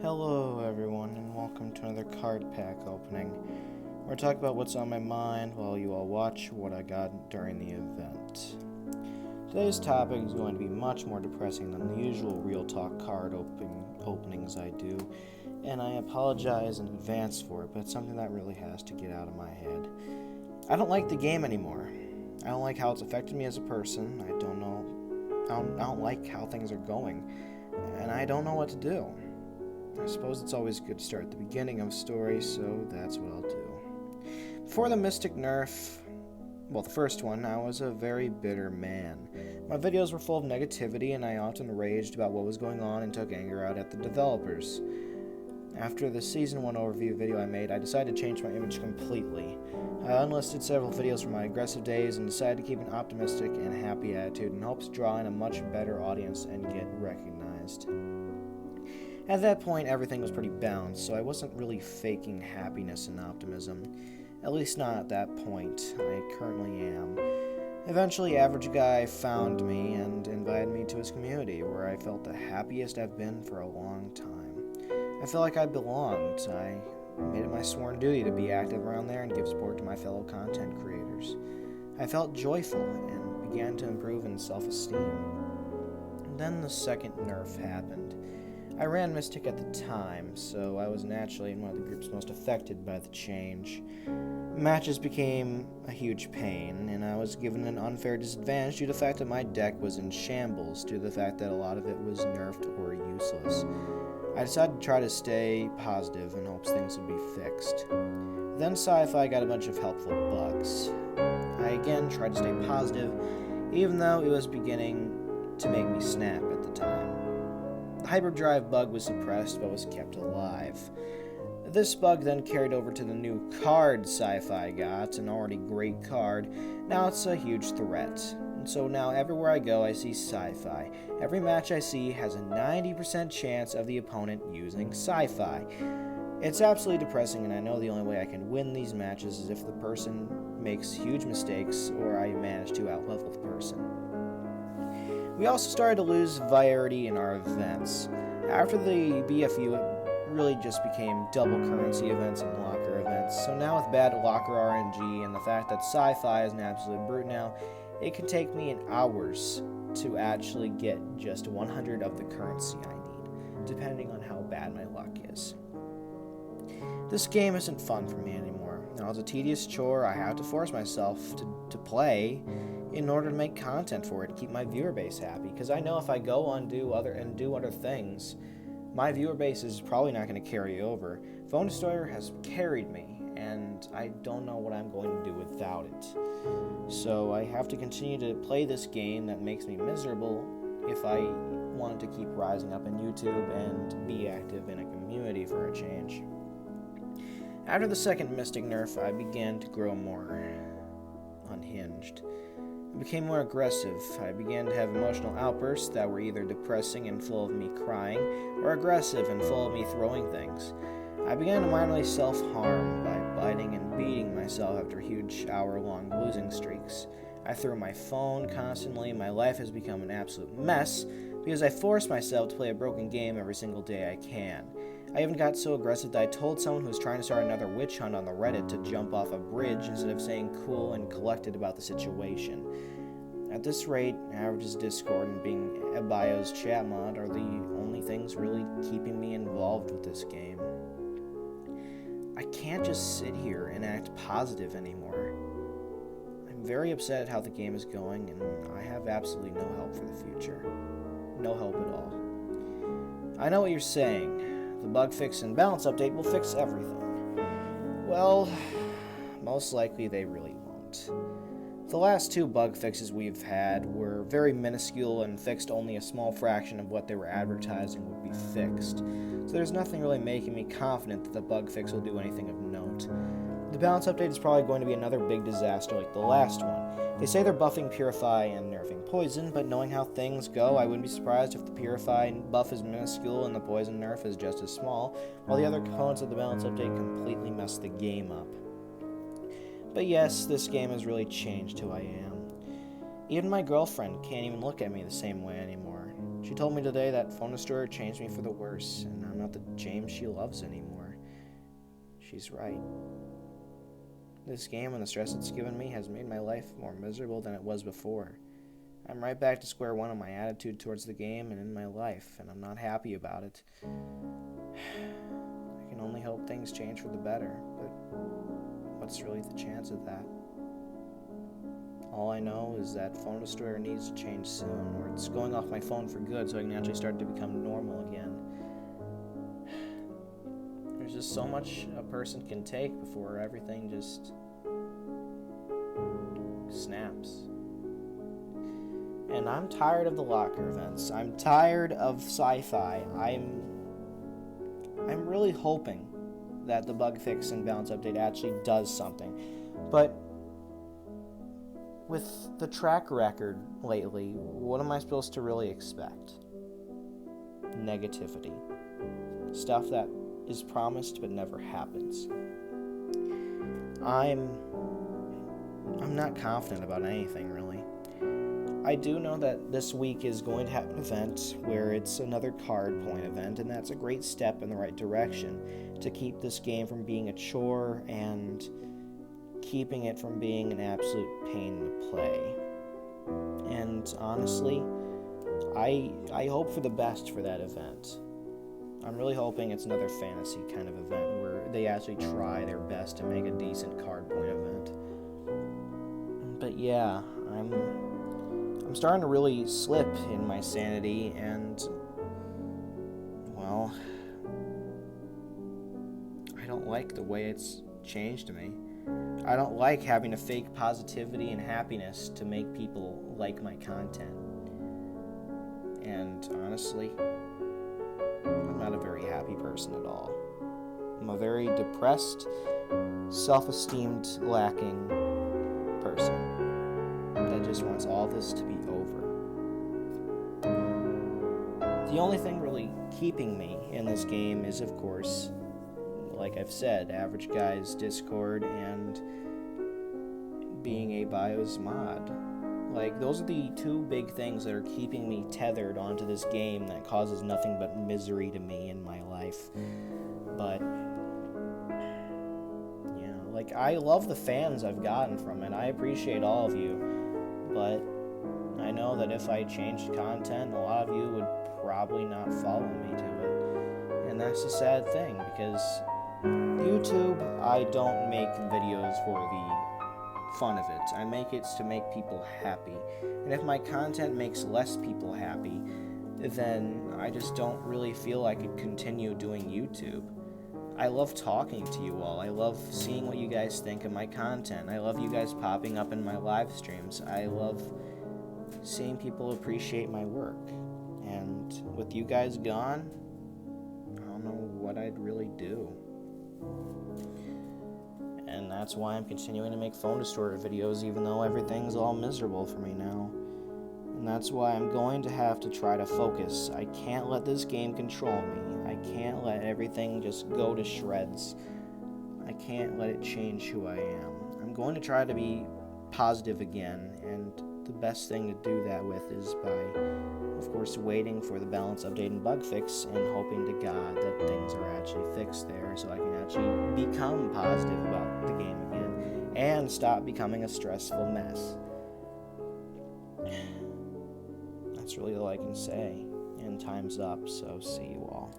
Hello everyone and welcome to another card pack opening. We're talking about what's on my mind while you all watch what I got during the event. Today's topic is going to be much more depressing than the usual real talk card openings I do, and I apologize in advance for it, but it's something that really has to get out of my head. I don't like the game anymore. I don't like how it's affected me as a person. I don't like how things are going, and I don't know what to do. I suppose it's always good to start at the beginning of a story, so that's what I'll do. Before the Mystic nerf, the first one, I was a very bitter man. My videos were full of negativity, and I often raged about what was going on and took anger out at the developers. After the Season 1 overview video I made, I decided to change my image completely. I unlisted several videos from my aggressive days and decided to keep an optimistic and happy attitude in hopes to draw in a much better audience and get recognized. At that point, everything was pretty balanced, so I wasn't really faking happiness and optimism. At least not at that point. I currently am. Eventually, Average Guy found me and invited me to his community, where I felt the happiest I've been for a long time. I felt like I belonged. I made it my sworn duty to be active around there and give support to my fellow content creators. I felt joyful and began to improve in self-esteem. Then the second nerf happened. I ran Mystic at the time, so I was naturally in one of the groups most affected by the change. Matches became a huge pain, and I was given an unfair disadvantage due to the fact that my deck was in shambles, due to the fact that a lot of it was nerfed or useless. I decided to try to stay positive in hopes things would be fixed. Then Sci-Fi got a bunch of helpful bugs. I again tried to stay positive, even though it was beginning to make me snap at the time. The hyperdrive bug was suppressed but was kept alive. This bug then carried over to the new card Sci-Fi got, an already great card. Now it's a huge threat. And so now everywhere I go I see Sci-Fi. Every match I see has a 90% chance of the opponent using Sci-Fi. It's absolutely depressing, and I know the only way I can win these matches is if the person makes huge mistakes or I manage to outlevel the person. We also started to lose variety in our events. After the BFU, it really just became double currency events and locker events. So now with bad locker RNG and the fact that Sci-Fi is an absolute brute now, it can take me hours to actually get just 100 of the currency I need, depending on how bad my luck is. This game isn't fun for me anymore. Now it's a tedious chore I have to force myself to play in order to make content for it, to keep my viewer base happy, because I know if I go on do other things, my viewer base is probably not going to carry over. Phone Destroyer has carried me, and I don't know what I'm going to do without it. So I have to continue to play this game that makes me miserable if I want to keep rising up in YouTube and be active in a community for a change. After the second Mystic nerf, I began to grow more unhinged. I became more aggressive. I began to have emotional outbursts that were either depressing and full of me crying, or aggressive and full of me throwing things. I began to minorly self-harm by biting and beating myself after huge hour-long losing streaks. I threw my phone constantly. My life has become an absolute mess because I force myself to play a broken game every single day I can. I even got so aggressive that I told someone who was trying to start another witch hunt on the Reddit to jump off a bridge instead of saying cool and collected about the situation. At this rate, Average's Discord and being Ebio's chat mod are the only things really keeping me involved with this game. I can't just sit here and act positive anymore. I'm very upset at how the game is going, and I have absolutely no help for the future. No help at all. I know what you're saying. The bug fix and balance update will fix everything. Well, most likely they really won't. The last two bug fixes we've had were very minuscule and fixed only a small fraction of what they were advertising would be fixed, so there's nothing really making me confident that the bug fix will do anything of note. The balance update is probably going to be another big disaster like the last one. They say they're buffing Purify and nerfing Poison, but knowing how things go, I wouldn't be surprised if the Purify buff is minuscule and the Poison nerf is just as small, while the other components of the balance update completely mess the game up. But yes, this game has really changed who I am. Even my girlfriend can't even look at me the same way anymore. She told me today that Phone Destroyer changed me for the worse, and I'm not the James she loves anymore. She's right. This game and the stress it's given me has made my life more miserable than it was before. I'm right back to square one on my attitude towards the game and in my life, and I'm not happy about it. I can only hope things change for the better, but what's really the chance of that? All I know is that Phone Destroyer needs to change soon, or it's going off my phone for good so I can actually start to become normal again. There's just so much a person can take before everything just snaps. And I'm tired of the locker events. I'm tired of sci-fi. I'm really hoping that the bug fix and balance update actually does something. But with the track record lately, what am I supposed to really expect? Negativity. Stuff that is promised but never happens. I'm not confident about anything, really. I do know that this week is going to have an event where it's another card point event, and that's a great step in the right direction to keep this game from being a chore and keeping it from being an absolute pain to play. And honestly, I hope for the best for that event. I'm really hoping it's another fantasy kind of event where they actually try their best to make a decent card point event. But yeah, I'm starting to really slip in my sanity, and, well, I don't like the way it's changed me. I don't like having to fake positivity and happiness to make people like my content. And honestly, I'm not a very happy person at all. I'm a very depressed, self-esteemed lacking person that just wants all this to be over. The only thing really keeping me in this game is, of course, like I've said, Average Guy's Discord and being a BIOS mod. Like, those are the two big things that are keeping me tethered onto this game that causes nothing but misery to me in my life. But yeah, like, I love the fans I've gotten from it. I appreciate all of you. But I know that if I changed content, a lot of you would probably not follow me to it. And that's a sad thing, because YouTube, I don't make videos for the fun of it. I make it to make people happy. And if my content makes less people happy, then I just don't really feel I could continue doing YouTube. I love talking to you all. I love seeing what you guys think of my content. I love you guys popping up in my live streams. I love seeing people appreciate my work. And with you guys gone, I don't know what I'd really do. And that's why I'm continuing to make Phone Destroyer videos, even though everything's all miserable for me now. And that's why I'm going to have to try to focus. I can't let this game control me. I can't let everything just go to shreds. I can't let it change who I am. I'm going to try to be positive again, and the best thing to do that with is by, of course, waiting for the balance update and bug fix and hoping to God that things are actually fixed there so I can actually become positive about the game again and stop becoming a stressful mess. That's really all I can say, and time's up, so see you all.